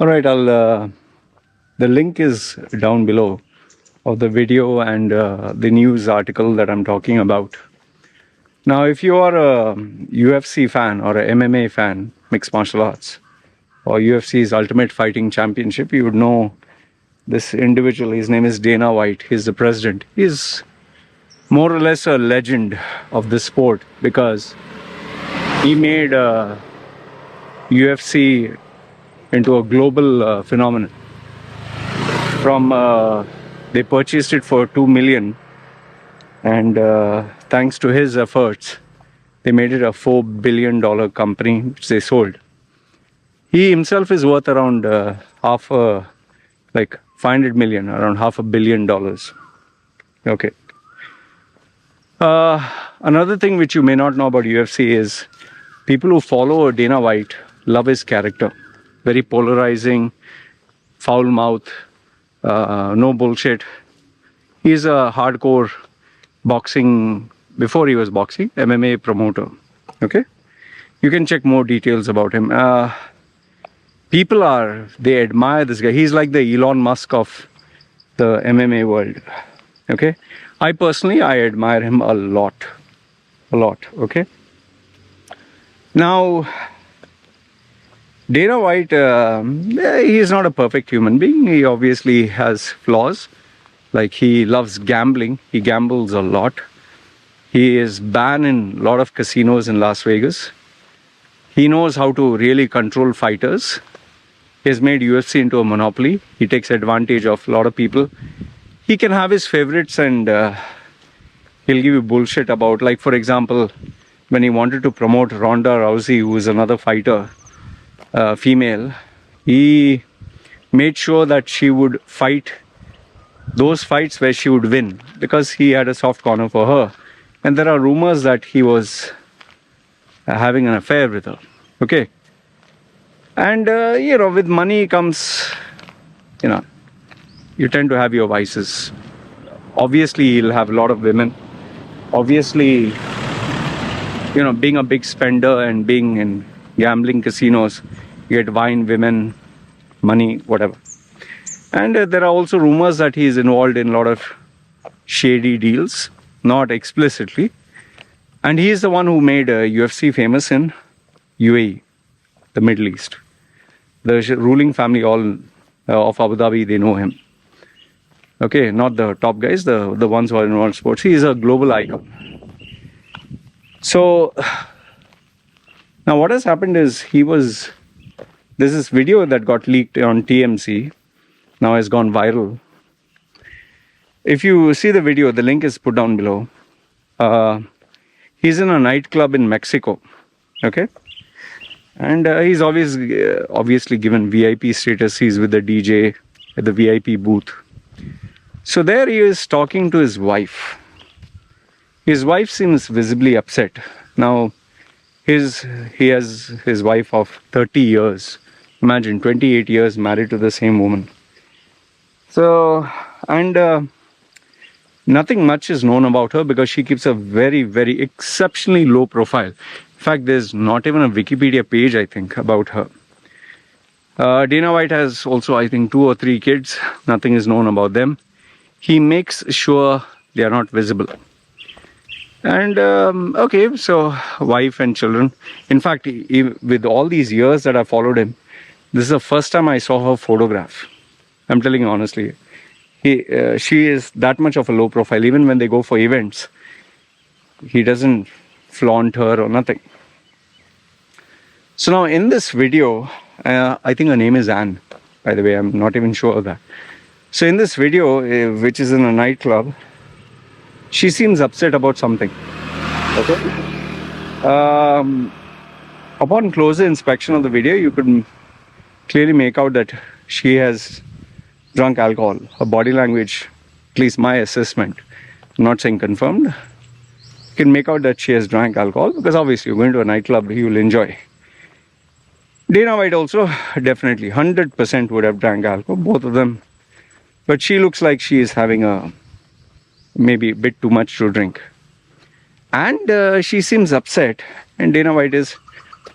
All right, the link is down below of the video and the news article that I'm talking about. Now, if you are a UFC fan or a MMA fan, mixed martial arts, or UFC's Ultimate Fighting Championship, you would know this individual. His name is Dana White. He's the president. He's more or less a legend of the sport because he made UFC into a global phenomenon. From they purchased it for $2 million, and thanks to his efforts, they made it a $4 billion company, which they sold. He himself is worth around like 500 million, around $500 million. Okay. Another thing which you may not know about UFC is people who follow Dana White love his character. Very polarizing, foul mouth, no bullshit. He's a hardcore boxing, before he was boxing, MMA promoter. Okay? You can check more details about him. They admire this guy. He's like the Elon Musk of the MMA world. Okay? I admire him a lot. Okay? Now, Dana White, he is not a perfect human being. He obviously has flaws. Like, he loves gambling. He gambles a lot. He is banned in a lot of casinos in Las Vegas. He knows how to really control fighters. He has made UFC into a monopoly. He takes advantage of a lot of people. He can have his favorites and he'll give you bullshit about, like, for example, when he wanted to promote Ronda Rousey, who is another fighter, female, he made sure that she would fight those fights where she would win because he had a soft corner for her. And there are rumors that he was having an affair with her. Okay. And, with money comes, you tend to have your vices. Obviously, he'll have a lot of women. Obviously, being a big spender and being in gambling casinos, you get wine, women, money, whatever. And there are also rumors that he is involved in a lot of shady deals, not explicitly. And he is the one who made UFC famous in UAE, the Middle East. The ruling family of Abu Dhabi, they know him. Okay, not the top guys, the ones who are involved in sports. He is a global icon. So, now what has happened is there's this video that got leaked on TMZ, now has gone viral. If you see the video, the link is put down below. He's in a nightclub in Mexico, okay? And he's obviously given VIP status. He's with the DJ at the VIP booth. So there he is talking to his wife. His wife seems visibly upset. Now, he has his wife of 30 years. Imagine, 28 years married to the same woman. So, and nothing much is known about her because she keeps a very, very exceptionally low profile. In fact, there's not even a Wikipedia page, I think, about her. Dana White has also, I think, 2 or 3 kids. Nothing is known about them. He makes sure they are not visible. And, okay, so wife and children. In fact, with all these years that I followed him, this is the first time I saw her photograph. I'm telling you honestly. She is that much of a low profile. Even when they go for events, he doesn't flaunt her or nothing. So now in this video, I think her name is Anne, by the way. I'm not even sure of that. So in this video, which is in a nightclub, she seems upset about something. Okay. Upon closer inspection of the video, you could clearly make out that she has drunk alcohol. Her body language, at least my assessment, I'm not saying confirmed, you can make out that she has drank alcohol because obviously you're going to a nightclub, you will enjoy. Dana White also definitely 100% would have drank alcohol, both of them. But she looks like she is having maybe a bit too much to drink. And she seems upset, and Dana White is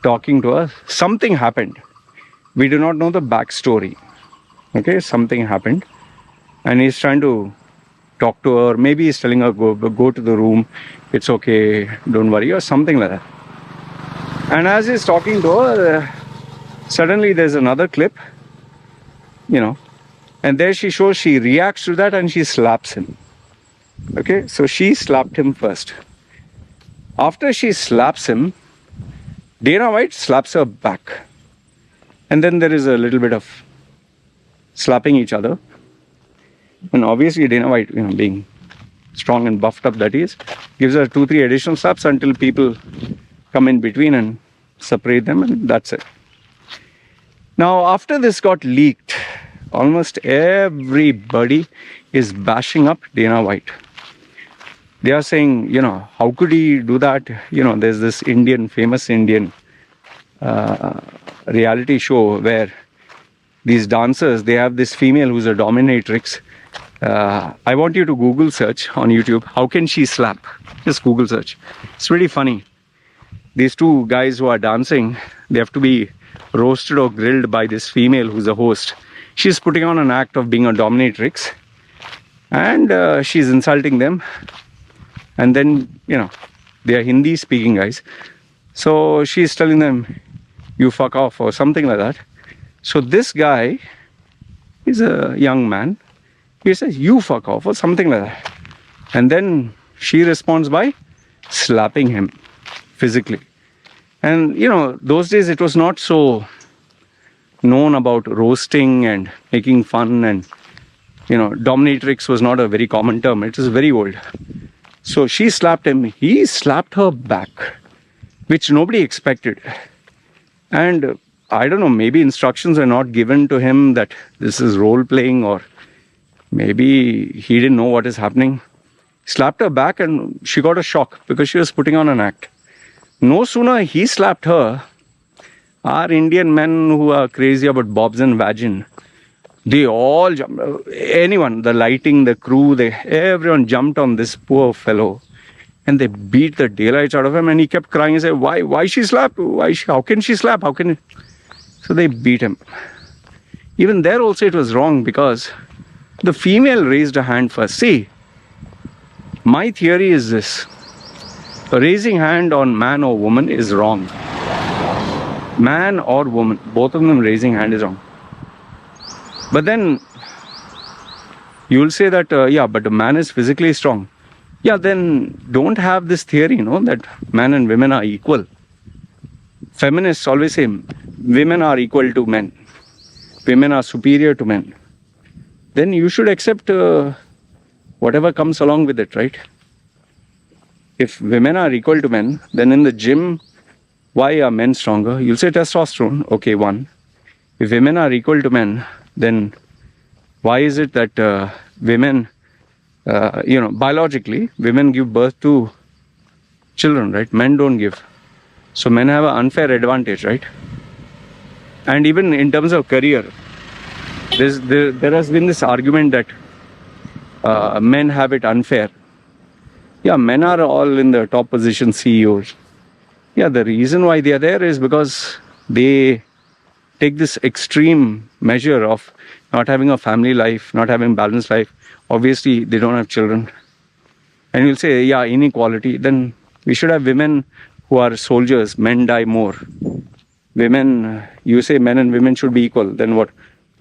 talking to her. Something happened. We do not know the backstory. Okay, something happened, and he's trying to talk to her. Maybe he's telling her, go to the room, it's okay, don't worry, or something like that. And as he's talking to her, suddenly there's another clip, and there she shows she reacts to that and she slaps him. Okay, so she slapped him first. After she slaps him, Dana White slaps her back. And then there is a little bit of slapping each other. And obviously Dana White, being strong and buffed up that he is, gives her 2-3 additional slaps until people come in between and separate them, and that's it. Now, after this got leaked, almost everybody is bashing up Dana White. They are saying, how could he do that? There's this famous Indian reality show where these dancers, they have this female who's a dominatrix. I want you to Google search on YouTube, how can she slap? Just Google search. It's really funny. These two guys who are dancing, they have to be roasted or grilled by this female who's a host. She's putting on an act of being a dominatrix, and she's insulting them. And then, they are Hindi speaking guys. So she's telling them, you fuck off or something like that. So this guy is a young man. He says, you fuck off or something like that. And then she responds by slapping him physically. And, those days it was not so known about roasting and making fun, and, dominatrix was not a very common term. It was very old. So she slapped him. He slapped her back, which nobody expected. And I don't know, maybe instructions are not given to him that this is role playing, or maybe he didn't know what is happening. Slapped her back and she got a shock because she was putting on an act. No sooner he slapped her, our Indian men who are crazy about bobs and vagin, they all jumped. Anyone, the lighting, the crew, everyone jumped on this poor fellow. And they beat the daylights out of him, and he kept crying and said, why she slapped? How can she slap? So they beat him. Even there also it was wrong, because the female raised a hand first. See, my theory is this. Raising hand on man or woman is wrong. Man or woman, both of them raising hand is wrong. But then you'll say that, but the man is physically strong. Yeah, then don't have this theory, that men and women are equal. Feminists always say women are equal to men. Women are superior to men. Then you should accept whatever comes along with it, right? If women are equal to men, then in the gym, why are men stronger? You'll say testosterone. Okay, one. If women are equal to men, then why is it that women, biologically, women give birth to children, right? Men don't give. So men have an unfair advantage, right? And even in terms of career, there has been this argument that men have it unfair. Yeah, men are all in the top position, CEOs. Yeah, the reason why they are there is because they take this extreme measure of not having a family life, not having balanced life. Obviously, they don't have children. And you'll say, yeah, inequality. Then we should have women who are soldiers. Men die more. Women, you say men and women should be equal. Then what?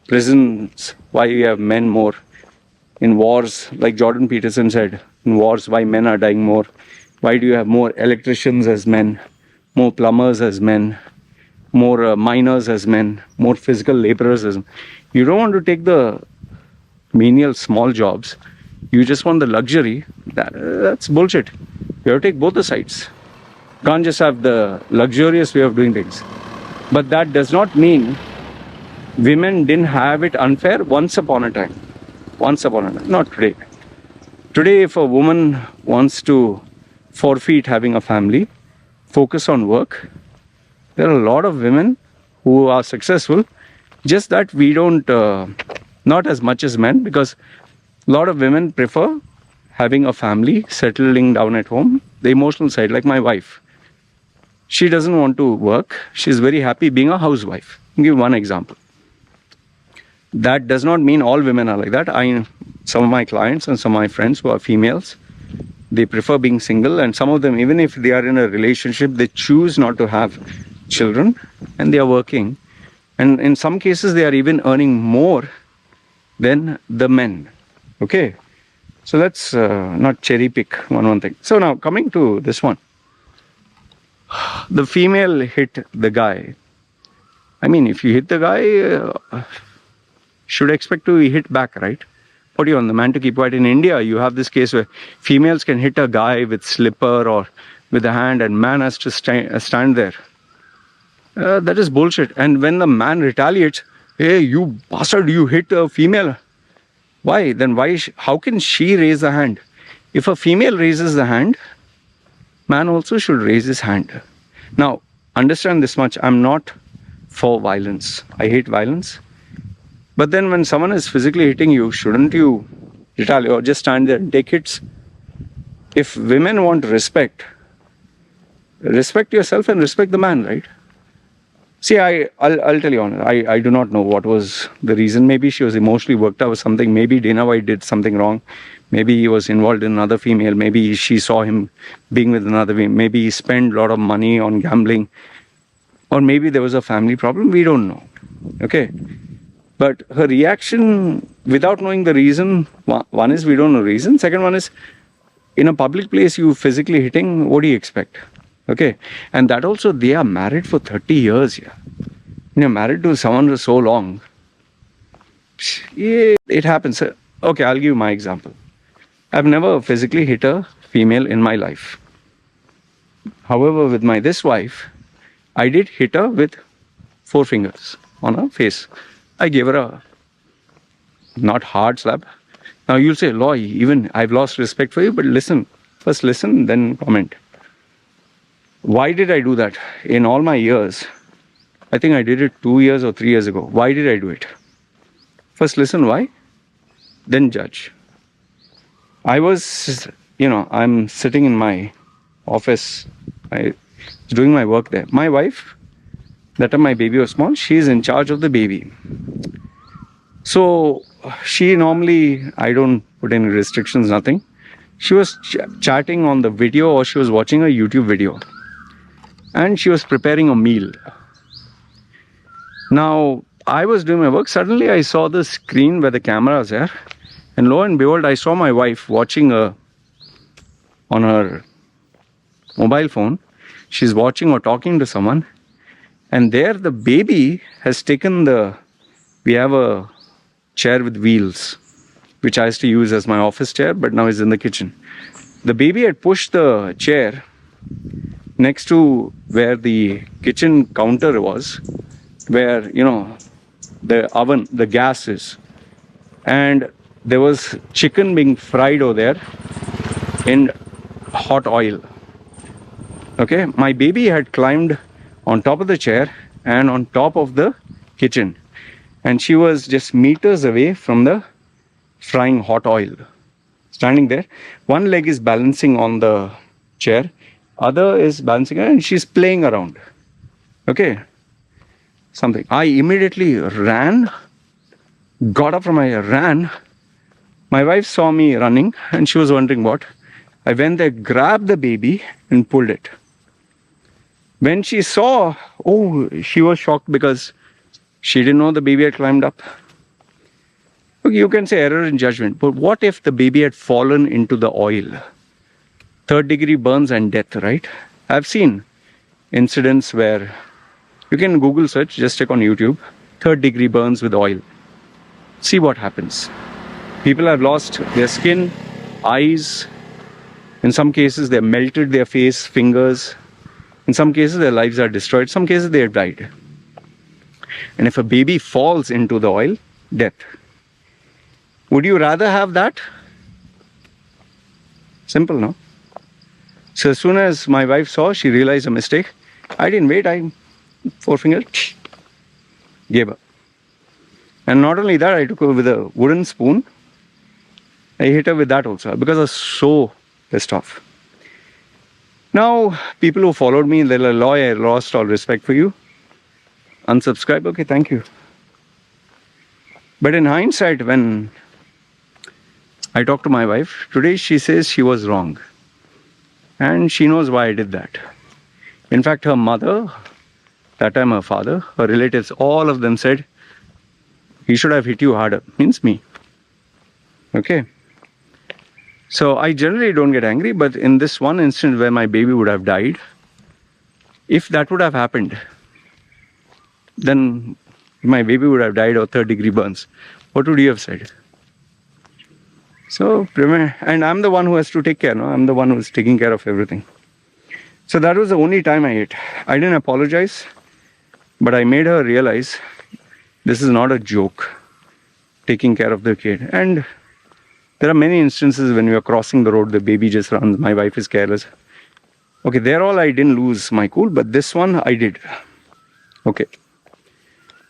Prisons, why we have men more? In wars, like Jordan Peterson said, in wars, why men are dying more? Why do you have more electricians as men, more plumbers as men, more miners as men, more physical laborers as men? You don't want to take the menial small jobs. You just want the luxury. That's bullshit. You have to take both the sides. You can't just have the luxurious way of doing things. But that does not mean women didn't have it unfair once upon a time. Once upon a time, not today. Today, if a woman wants to forfeit having a family, focus on work, there are a lot of women who are successful, just that we don't, not as much as men, because a lot of women prefer having a family, settling down at home, the emotional side, like my wife. She doesn't want to work. She's very happy being a housewife. I'll give one example. That does not mean all women are like that. Some of my clients and some of my friends who are females, they prefer being single, and some of them, even if they are in a relationship, they choose not to have children, and they are working. And in some cases, they are even earning more than the men. Okay? So let's not cherry pick one thing. So now coming to this one. The female hit the guy. I mean, if you hit the guy, should expect to hit back, right? What do you want the man to keep quiet? In India, you have this case where females can hit a guy with slipper or with a hand, and man has to stand there. That is bullshit. And when the man retaliates, hey, you bastard, you hit a female. Why? Then how can she raise a hand? If a female raises the hand, man also should raise his hand. Now, understand this much. I'm not for violence. I hate violence. But then when someone is physically hitting you, shouldn't you retaliate or just stand there and take hits? If women want respect, respect yourself and respect the man, right? See, I'll tell you honestly, I do not know what was the reason. Maybe she was emotionally worked up or something. Maybe Dana White did something wrong. Maybe he was involved in another female. Maybe she saw him being with another female. Maybe he spent a lot of money on gambling. Or maybe there was a family problem. We don't know. Okay? But her reaction without knowing the reason, one is we don't know the reason. Second one is, in a public place, you physically hitting, what do you expect? Okay? And that also, they are married for 30 years. Yeah. You're married to someone for so long. Yeah, it happens. Okay, I'll give you my example. I've never physically hit a female in my life. However, with this wife, I did hit her with 4 fingers on her face. I gave her a not hard slap. Now you'll say, Loy, even I've lost respect for you, but listen. First listen, then comment. Why did I do that? In all my years, I think I did it 2 years or 3 years ago. Why did I do it? First listen, why? Then judge. I was, I'm sitting in my office. I was doing my work there. My wife, that time my baby was small, she is in charge of the baby. So she normally, I don't put any restrictions, nothing. She was chatting on the video, or she was watching a YouTube video. And she was preparing a meal. Now, I was doing my work. Suddenly, I saw the screen where the camera was there. And lo and behold, I saw my wife watching on her mobile phone. She's watching or talking to someone. And there the baby has taken we have a chair with wheels, which I used to use as my office chair, but now is in the kitchen. The baby had pushed the chair next to where the kitchen counter was, where, the oven, the gas is. And there was chicken being fried over there in hot oil. Okay, my baby had climbed on top of the chair and on top of the kitchen. And she was just meters away from the frying hot oil. Standing there. One leg is balancing on the chair. Other is balancing and she's playing around. Okay. Something. I immediately ran. Got up from ran. My wife saw me running and she was wondering what. I went there, grabbed the baby and pulled it. When she saw, she was shocked because she didn't know the baby had climbed up. Okay, you can say error in judgment, but what if the baby had fallen into the oil? 3rd degree burns and death, right? I've seen incidents where you can Google search, just check on YouTube, 3rd degree burns with oil. See what happens. People have lost their skin, eyes. In some cases, they have melted their face, fingers. In some cases, their lives are destroyed. Some cases, they have died. And if a baby falls into the oil, death. Would you rather have that? Simple, no? So as soon as my wife saw, she realized a mistake. I didn't wait. 4 fingers, gave her. And not only that, I took her with a wooden spoon. I hit her with that also because I was so pissed off. Now, people who followed me, they're like, "Loy, I lost all respect for you. Unsubscribe." Okay, thank you. But in hindsight, when I talked to my wife, today she says she was wrong. And she knows why I did that. In fact, her mother, that time her father, her relatives, all of them said, he should have hit you harder. Means me. Okay. So I generally don't get angry, but in this one instance where my baby would have died, if that would have happened, then my baby would have died of third-degree burns. What would you have said? So, and I'm the one who has to take care, no? I'm the one who's taking care of everything. So that was the only time I hit. I didn't apologize, but I made her realize this is not a joke, taking care of the kid. And there are many instances when we are crossing the road, the baby just runs, my wife is careless. Okay, there all I didn't lose my cool, but this one I did. Okay.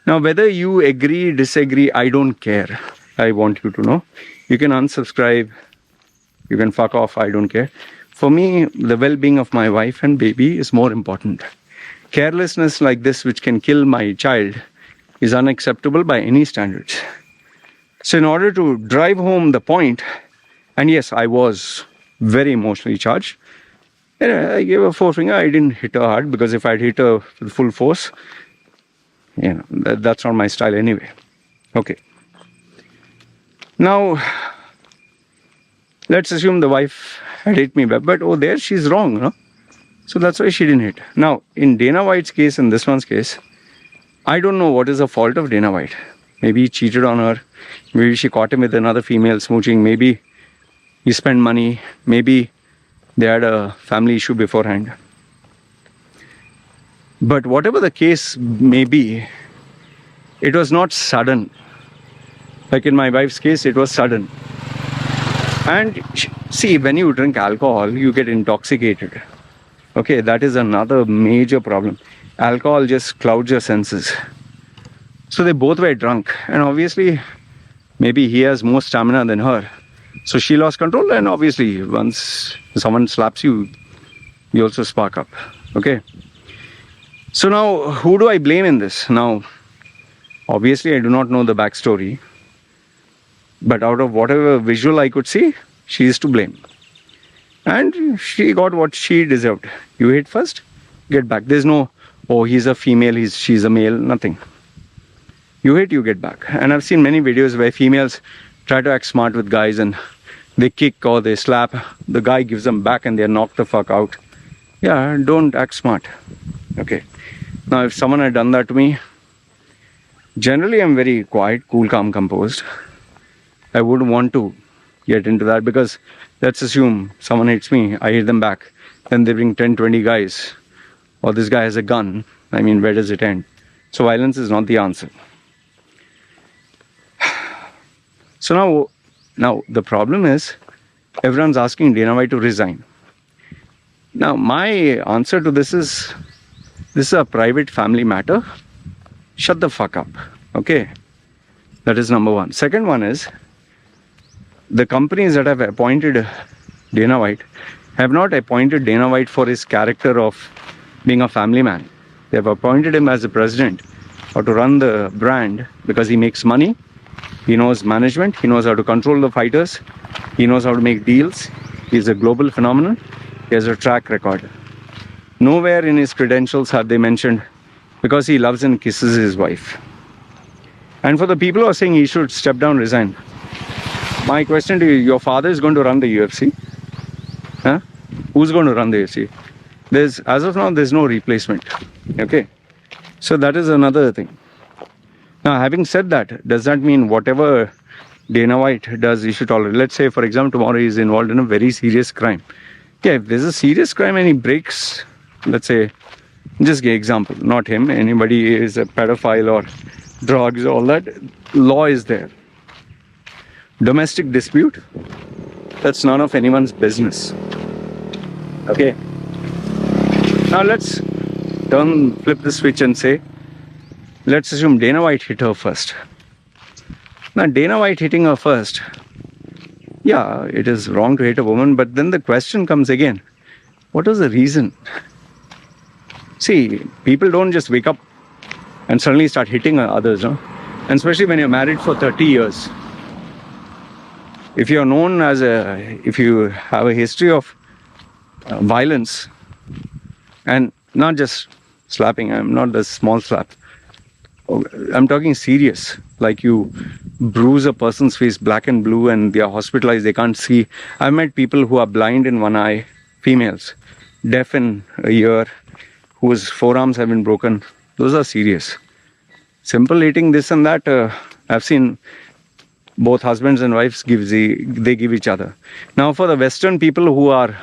Now, whether you agree, disagree, I don't care. I want you to know. You can unsubscribe, you can fuck off, I don't care. For me, the well-being of my wife and baby is more important. Carelessness like this, which can kill my child, is unacceptable by any standards. So in order to drive home the point, and yes, I was very emotionally charged, I gave a forefinger. I didn't hit her hard, because if I'd hit her with full force, that's not my style anyway. Okay. Now, let's assume the wife had hit me back, but there she's wrong, no? So that's why she didn't hit. Now, in Dana White's case and this one's case, I don't know what is the fault of Dana White. Maybe he cheated on her. Maybe she caught him with another female smooching. Maybe he spent money. Maybe they had a family issue beforehand. But whatever the case may be, it was not sudden. Like in my wife's case, it was sudden. And see, when you drink alcohol, you get intoxicated. Okay, that is another major problem. Alcohol just clouds your senses. So they both were drunk. And obviously, maybe he has more stamina than her. So she lost control, and obviously, once someone slaps you, you also spark up. Okay. So now, who do I blame in this? Now, obviously, I do not know the backstory. But out of whatever visual I could see, she is to blame. And she got what she deserved. You hit first, get back. There's no, oh, he's a female, she's a male, nothing. You hit, you get back. And I've seen many videos where females try to act smart with guys and they kick or they slap. The guy gives them back and they're knocked the fuck out. Yeah, don't act smart. Okay. Now, if someone had done that to me, generally I'm very quiet, cool, calm, composed. I wouldn't want to get into that, because let's assume someone hits me, I hit them back. Then they bring 10, 20 guys. Or this guy has a gun. I mean, where does it end? So violence is not the answer. So now the problem is, everyone's asking Dana White to resign. Now, my answer to this is a private family matter. Shut the fuck up. Okay? That is number one. Second one is, the companies that have appointed Dana White have not appointed Dana White for his character of being a family man. They have appointed him as the president or to run the brand because he makes money. He knows management. He knows how to control the fighters. He knows how to make deals. He's a global phenomenon. He has a track record. Nowhere in his credentials have they mentioned because he loves and kisses his wife. And for the people who are saying he should step down, resign, my question to you, your father is going to run the UFC? Huh? Who's going to run the UFC? As of now, there's no replacement. Okay? So that is another thing. Now, having said that, does that mean whatever Dana White does, he should tolerate? Let's say, for example, tomorrow he is involved in a very serious crime. Yeah, if there's a serious crime and he breaks, let's say, just give example, not him, anybody is a pedophile or drugs, all that, law is there. Domestic dispute, that's none of anyone's business. Okay. Now let's flip the switch and say, let's assume Dana White hit her first. Now, Dana White hitting her first, yeah, it is wrong to hit a woman, but then the question comes again. What was the reason? See, people don't just wake up and suddenly start hitting others, no? And especially when you're married for 30 years. If you're known if you have a history of violence, and not just slapping, I'm not the small slap, I'm talking serious, like you bruise a person's face black and blue and they are hospitalized, they can't see. I've met people who are blind in one eye, females, deaf in a ear, whose forearms have been broken. Those are serious. Simple eating, this and that, I've seen both husbands and wives they give each other. Now for the Western people who are,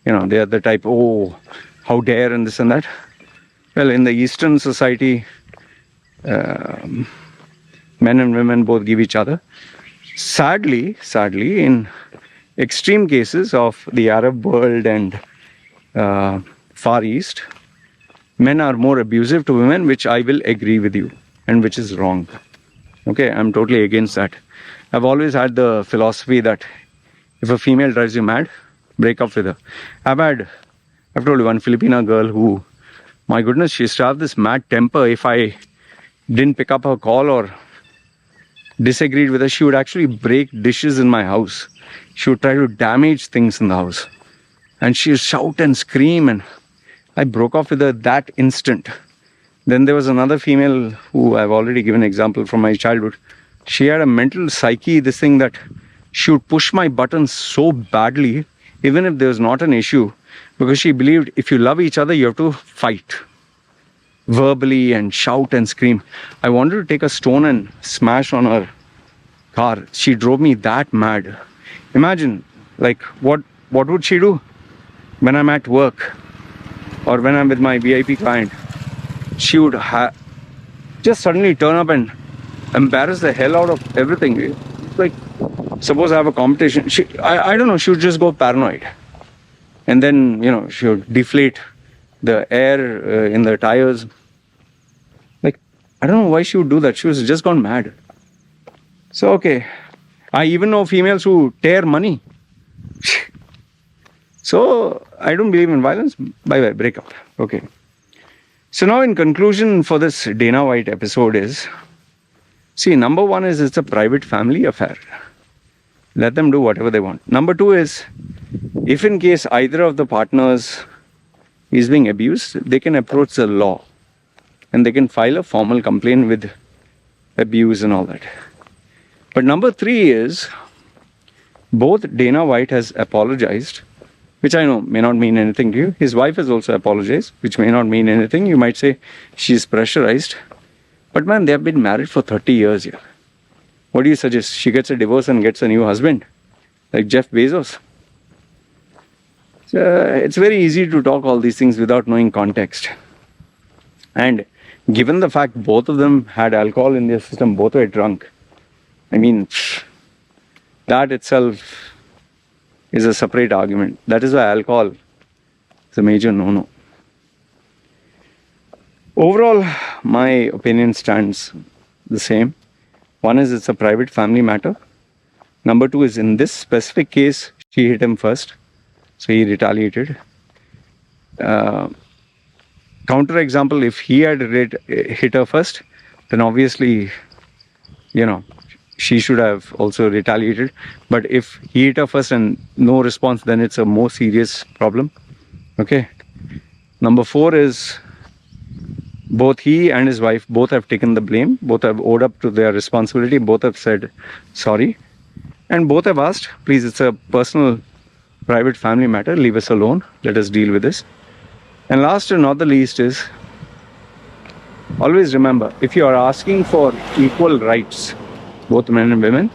they are the type, oh, how dare and this and that. Well, in the Eastern society, men and women both give each other. Sadly, in extreme cases of the Arab world and Far East, men are more abusive to women, which I will agree with you, and which is wrong. Okay, I'm totally against that. I've always had the philosophy that if a female drives you mad, break up with her. I've told you one Filipina girl who, my goodness, she used to have this mad temper. If I didn't pick up her call or disagreed with her, she would actually break dishes in my house. She would try to damage things in the house. And she would shout and scream, and I broke off with her that instant. Then there was another female who I've already given an example from my childhood. She had a mental psyche, this thing that she would push my buttons so badly, even if there was not an issue, because she believed if you love each other, you have to fight verbally and shout and scream. I wanted to take a stone and smash on her car. She drove me that mad. Imagine, like, what would she do when I'm at work or when I'm with my VIP client? She would just suddenly turn up and embarrass the hell out of everything. It's like, suppose I have a competition. I don't know, she would just go paranoid. And then, she would deflate the air in the tires. Like, I don't know why she would do that. She was just gone mad. So, okay. I even know females who tear money. So, I don't believe in violence. Bye-bye, break up. Okay. So now in conclusion for this Dana White episode is, see, number one is it's a private family affair. Let them do whatever they want. Number two is, if in case either of the partners is being abused, they can approach the law and they can file a formal complaint with abuse and all that. But number three is, both Dana White has apologized, which I know may not mean anything to you. His wife has also apologized, which may not mean anything. You might say she's pressurized. But man, they have been married for 30 years here. What do you suggest? She gets a divorce and gets a new husband, like Jeff Bezos. It's very easy to talk all these things without knowing context. And given the fact both of them had alcohol in their system, both were drunk, I mean, that itself is a separate argument. That is why alcohol is a major no-no. Overall, my opinion stands the same. One is it's a private family matter. Number two is, in this specific case, she hit him first, so he retaliated. Counter example, if he had hit her first, then obviously, she should have also retaliated. But if he hit her first and no response, then it's a more serious problem. Okay. Number four is, both he and his wife both have taken the blame. Both have owed up to their responsibility. Both have said sorry. And both have asked, please, it's a personal, private family matter. Leave us alone. Let us deal with this. And last and not the least is, always remember, if you are asking for equal rights, both men and women,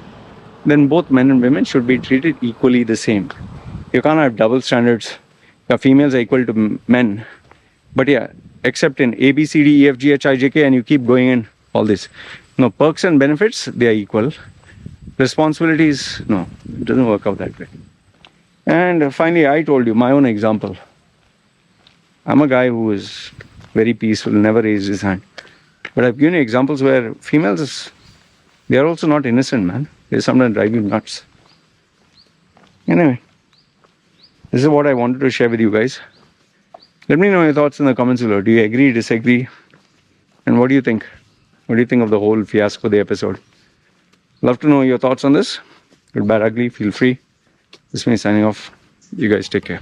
then both men and women should be treated equally the same. You can't have double standards. The females are equal to men. But yeah, except in A, B, C, D, E, F, G, H, I, J, K, and you keep going in all this. No, perks and benefits, they are equal. Responsibilities, no, it doesn't work out that way. And finally, I told you my own example. I'm a guy who is very peaceful, never raised his hand. But I've given you examples where females, they are also not innocent, man. They sometimes drive you nuts. Anyway, This is what I wanted to share with you guys. Let me know your thoughts in the comments below. Do you agree, disagree? And what do you think? What do you think of the whole fiasco of the episode? Love to know your thoughts on this. Good, bad, ugly, feel free. This is me signing off. You guys take care.